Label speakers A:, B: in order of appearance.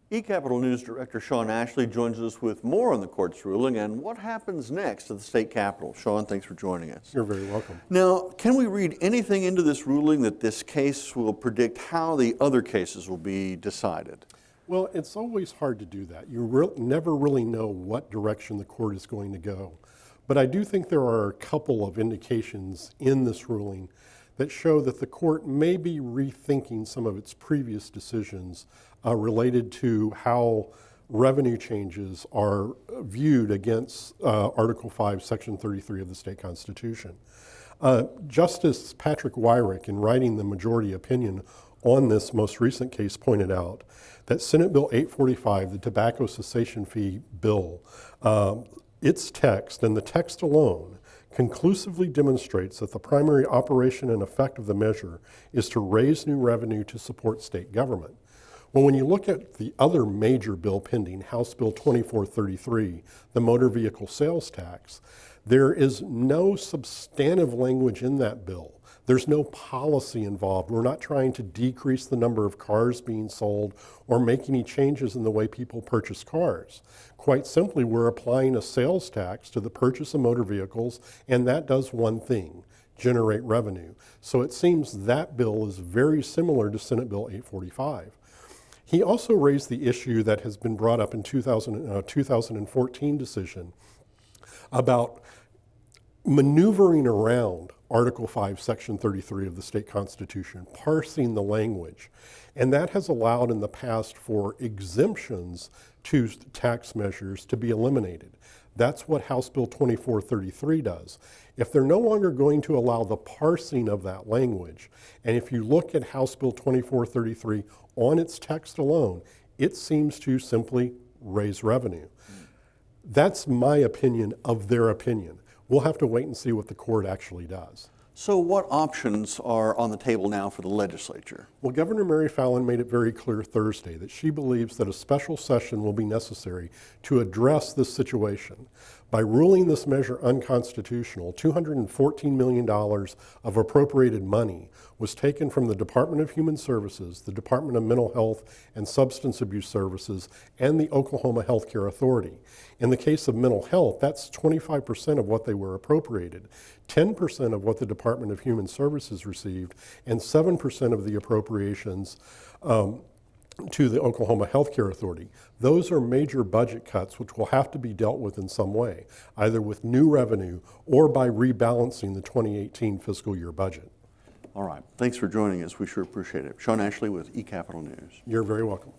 A: eCapitol News Director Sean Ashley joins us with more on the court's ruling and what happens next at the state capitol. Sean, thanks for joining us.
B: You're very welcome.
A: Now, can we read anything into this ruling that this case will predict how the other cases will be decided?
B: Well, it's always hard to do that. You never really know what direction the court is going to go. But I do think there are a couple of indications in this ruling that show that the court may be rethinking some of its previous decisions related to how revenue changes are viewed against Article 5, Section 33 of the state constitution. Justice Patrick Wyrick, in writing the majority opinion on this most recent case, pointed out that Senate Bill 845, the tobacco cessation fee bill, its text and the text alone conclusively demonstrates that the primary operation and effect of the measure is to raise new revenue to support state government. Well, when you look at the other major bill pending, House Bill 2433, the motor vehicle sales tax, there is no substantive language in that bill. There's no policy involved. We're not trying to decrease the number of cars being sold or make any changes in the way people purchase cars. Quite simply, we're applying a sales tax to the purchase of motor vehicles, and that does one thing: generate revenue. So it seems that bill is very similar to Senate Bill 845. He also raised the issue that has been brought up in 2014 decision about maneuvering around Article 5, Section 33 of the state constitution, parsing the language. And that has allowed in the past for exemptions to tax measures to be eliminated. That's what House Bill 2433 does. If they're no longer going to allow the parsing of that language, and if you look at House Bill 2433 on its text alone, it seems to simply raise revenue. That's my opinion of their opinion. We'll have to wait and see what the court actually does.
A: So what options are on the table now for the legislature?
B: Well, Governor Mary Fallin made it very clear Thursday that she believes that a special session will be necessary to address this situation. By ruling this measure unconstitutional, $214 million of appropriated money was taken from the Department of Human Services, the Department of Mental Health and Substance Abuse Services, and the Oklahoma Health Care Authority. In the case of mental health, that's 25% of what they were appropriated, 10% of what the Department of Human Services received, and 7% of the appropriations to the Oklahoma Health Care Authority. Those are major budget cuts which will have to be dealt with in some way, either with new revenue or by rebalancing the 2018 fiscal year budget.
A: All right. Thanks for joining us. We sure appreciate it. Sean Ashley with eCapitol News.
B: You're very welcome.